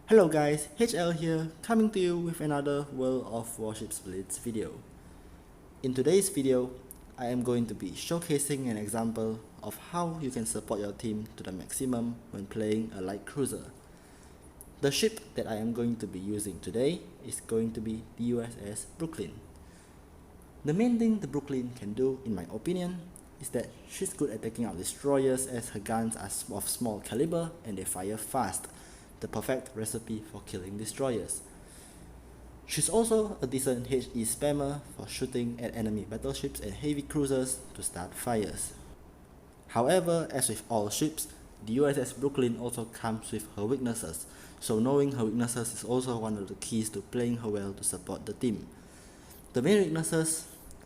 Hello guys, HL here, coming to you with another World of Warships Blitz video. In today's video, I am going to be showcasing an example of how you can support your team to the maximum when playing a light cruiser. The ship that I am going to be using today is going to be the USS Brooklyn. The main thing the Brooklyn can do, in my opinion, is that she's good at taking out destroyers as her guns are of small caliber and they fire fast, the perfect recipe for killing destroyers. She's also a decent HE spammer for shooting at enemy battleships and heavy cruisers to start fires. However, as with all ships, the USS Brooklyn also comes with her weaknesses, so knowing her weaknesses is also one of the keys to playing her well to support the team. The main weaknesses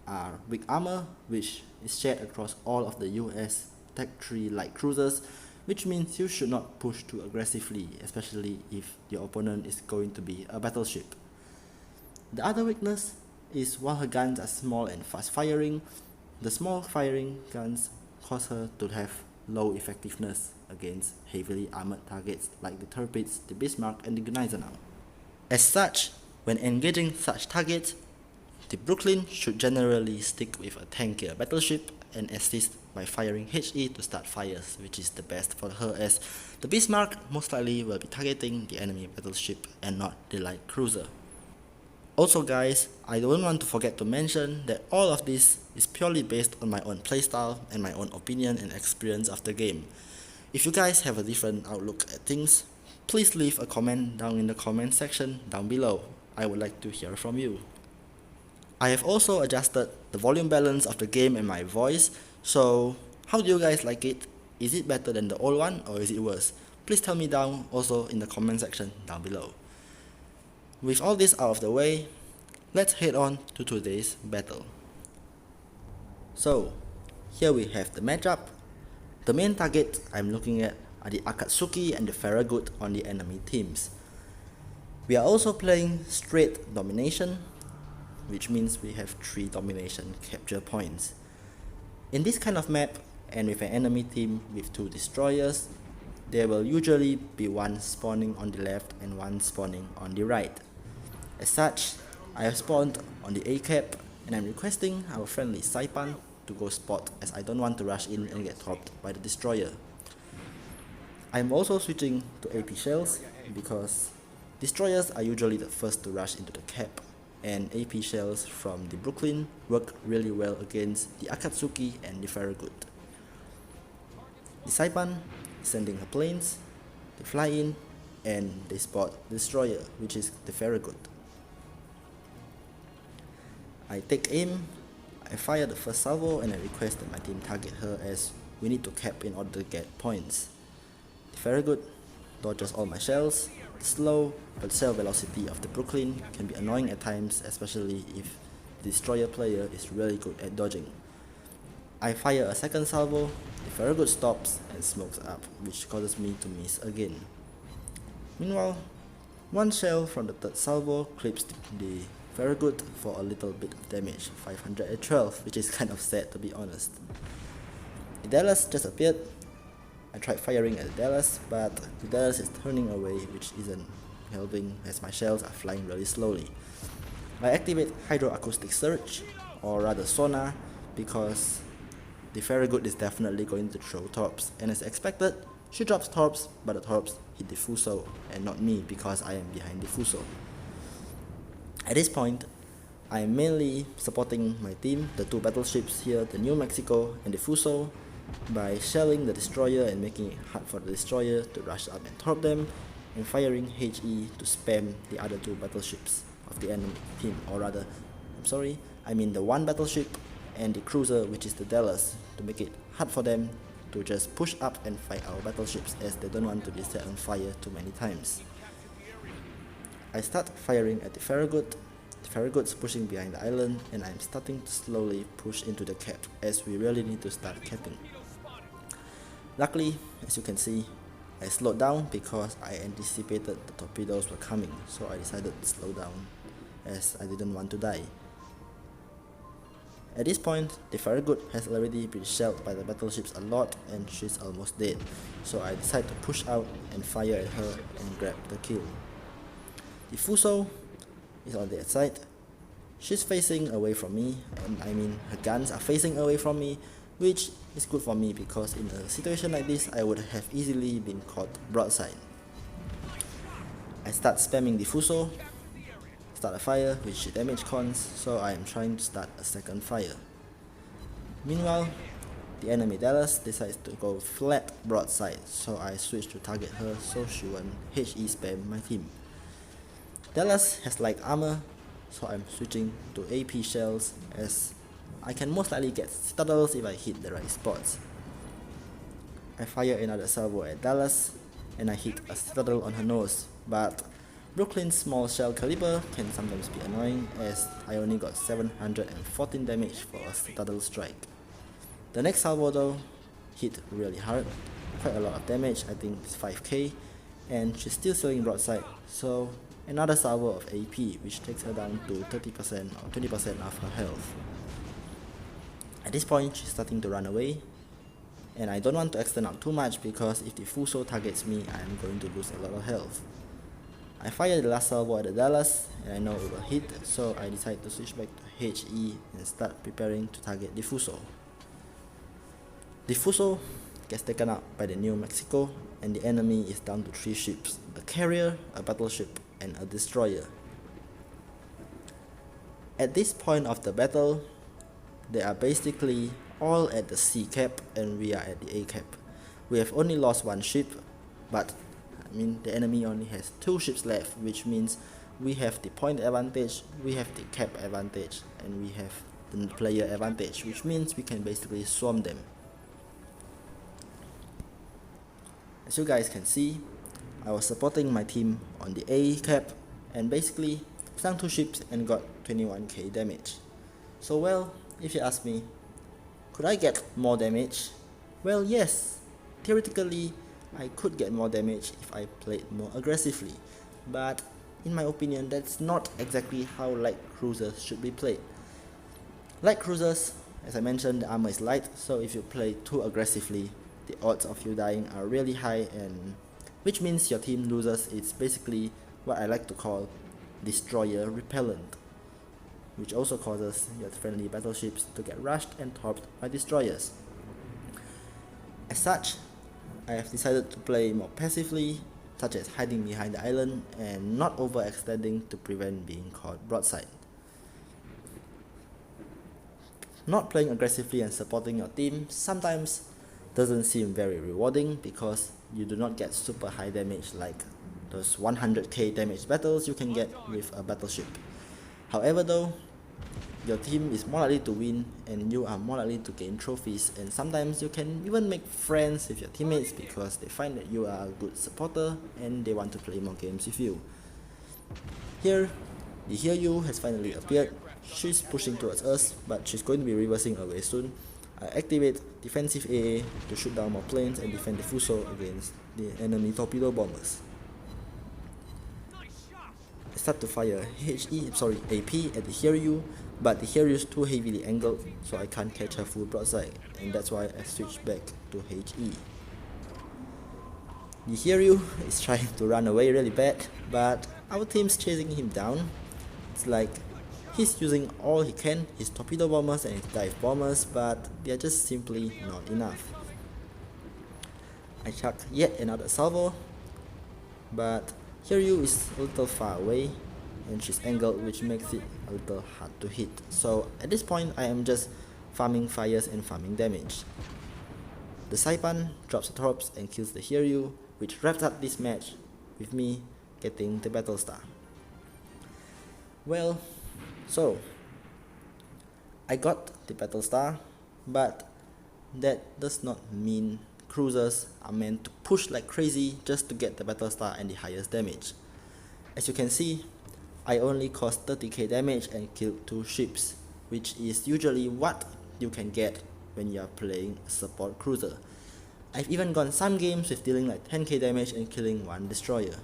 are weak armor, which is shared across all of the US Tech 3 light cruisers, which means you should not push too aggressively, especially if your opponent is going to be a battleship. The other weakness is while her guns are small and fast firing, the small firing guns cause her to have low effectiveness against heavily armored targets like the Torpedes, the Bismarck and the Gneisenau. As such, when engaging such targets, the Brooklyn should generally stick with a tankier battleship and assist by firing HE to start fires, which is the best for her, as the Bismarck most likely will be targeting the enemy battleship and not the light cruiser. Also guys, I don't want to forget to mention that all of this is purely based on my own playstyle and my own opinion and experience of the game. If you guys have a different outlook at things, please leave a comment down in the comment section down below. I would like to hear from you. I have also adjusted the volume balance of the game and my voice, so how do you guys like it? Is it better than the old one or is it worse? Please tell me down also in the comment section down below. With all this out of the way, let's head on to today's battle. So, here we have the matchup. The main target I'm looking at are the Akatsuki and the Farragut on the enemy teams. We are also playing straight domination, which means we have 3 domination capture points. In this kind of map, and with an enemy team with 2 destroyers, there will usually be one spawning on the left and one spawning on the right. As such, I have spawned on the A cap and I'm requesting our friendly Saipan to go spot, as I don't want to rush in and get topped by the destroyer. I'm also switching to AP shells because destroyers are usually the first to rush into the cap, and AP shells from the Brooklyn work really well against the Akatsuki and the Farragut. The Saipan is sending her planes, they fly in and they spot the destroyer, which is the Farragut. I take aim, I fire the first salvo and I request that my team target her, as we need to cap in order to get points. The Farragut dodges all my shells. The slow but shell velocity of the Brooklyn can be annoying at times, especially if the destroyer player is really good at dodging. I fire a second salvo, the Farragut stops and smokes up, which causes me to miss again. Meanwhile, one shell from the third salvo clips the Farragut for a little bit of damage, 512, which is kind of sad to be honest. The Dallas just appeared. I tried firing at the Dallas, but the Dallas is turning away, which isn't helping as my shells are flying really slowly. I activate hydroacoustic surge, or rather sonar, because the Farragut is definitely going to throw torps, and as expected, she drops torps, but the torps hit the Fuso and not me because I am behind the Fuso. At this point, I am mainly supporting my team, the 2 battleships here, the New Mexico and the Fuso, by shelling the destroyer and making it hard for the destroyer to rush up and torp them, and firing HE to spam the other 2 battleships of the enemy team, or rather, I mean the 1 battleship and the cruiser, which is the Dallas, to make it hard for them to just push up and fight our battleships, as they don't want to be set on fire too many times. I start firing at the Farragut. The Farragut's pushing behind the island and I'm starting to slowly push into the cap, as we really need to start capping. Luckily, as you can see, I slowed down because I anticipated the torpedoes were coming, so I decided to slow down as I didn't want to die. At this point, the Farragut has already been shelled by the battleships a lot and she's almost dead, so I decide to push out and fire at her and grab the kill. The Fuso is on the side. She's facing away from me, and I mean her guns are facing away from me, which is good for me because in a situation like this I would have easily been caught broadside. I start spamming the Fuso, start a fire which damage cons, so I am trying to start a second fire. Meanwhile, the enemy Dallas decides to go flat broadside, so I switch to target her so she won't HE spam my team. Dallas has light armor, so I'm switching to AP shells as I can most likely get citadels if I hit the right spots. I fire another salvo at Dallas and I hit a citadel on her nose, but Brooklyn's small shell caliber can sometimes be annoying as I only got 714 damage for a citadel strike. The next salvo though hit really hard, quite a lot of damage, I think it's 5k, and she's still sailing broadside, so another salvo of AP which takes her down to 30% or 20% of her health. At this point she's starting to run away, and I don't want to extend out too much because if the Fuso targets me I am going to lose a lot of health. I fire the last salvo at the Dallas and I know it will hit, so I decide to switch back to HE and start preparing to target the Fuso. The Fuso gets taken out by the New Mexico and the enemy is down to 3 ships, a carrier, a battleship and a destroyer. At this point of the battle, they are basically all at the C cap and we are at the A cap. We have only lost 1 ship, but I mean the enemy only has 2 ships left, which means we have the point advantage, we have the cap advantage, and we have the player advantage, which means we can basically swarm them. As you guys can see, I was supporting my team on the A cap and basically sunk 2 ships and got 21k damage. So well, if you ask me, could I get more damage? Well, yes, theoretically I could get more damage if I played more aggressively, but in my opinion that's not exactly how light cruisers should be played. Light cruisers, as I mentioned, the armor is light, so if you play too aggressively, the odds of you dying are really high, and which means your team loses. It's basically what I like to call destroyer repellent, which also causes your friendly battleships to get rushed and topped by destroyers. As such, I have decided to play more passively, such as hiding behind the island and not overextending to prevent being caught broadside. Not playing aggressively and supporting your team sometimes doesn't seem very rewarding because you do not get super high damage like those 100k damage battles you can get with a battleship. However though, your team is more likely to win and you are more likely to gain trophies, and sometimes you can even make friends with your teammates because they find that you are a good supporter and they want to play more games with you. Here, the Hiryu has finally appeared. She's pushing towards us, but she's going to be reversing away soon. I activate defensive AA to shoot down more planes and defend the Fuso against the enemy torpedo bombers. I start to fire AP at the Hiryu, but the Hiryu is too heavily angled, so I can't catch her full broadside, and that's why I switch back to HE. The Hiryu is trying to run away really bad, but our team's chasing him down. It's like he's using all he can, his torpedo bombers and his dive bombers, but they're just simply not enough. I chuck yet another salvo, but Hiryu is a little far away and she's angled, which makes it a little hard to hit. So at this point I am just farming fires and farming damage. The Saipan drops the torps and kills the Hiryu, which wraps up this match with me getting the battle star. Well, so I got the battle star, but that does not mean cruisers are meant to push like crazy just to get the battle star and the highest damage. As you can see, I only caused 30k damage and killed 2 ships, which is usually what you can get when you are playing a support cruiser. I've even gone some games with dealing like 10k damage and killing 1 destroyer.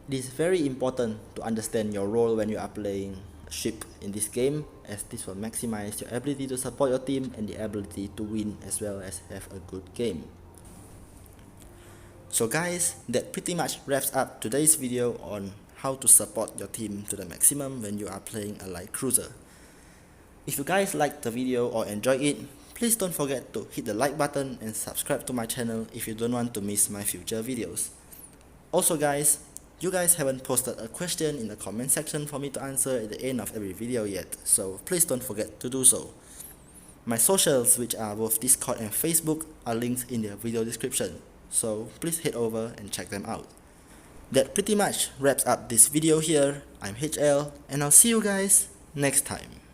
It is very important to understand your role when you are playing ship in this game, as this will maximize your ability to support your team and the ability to win as well as have a good game. So guys, that pretty much wraps up today's video on how to support your team to the maximum when you are playing a light cruiser. If you guys liked the video or enjoyed it, please don't forget to hit the like button and subscribe to my channel if you don't want to miss my future videos. Also guys, you guys haven't posted a question in the comment section for me to answer at the end of every video yet, so please don't forget to do so. My socials, which are both Discord and Facebook, are linked in the video description, so please head over and check them out. That pretty much wraps up this video here. I'm HL, and I'll see you guys next time.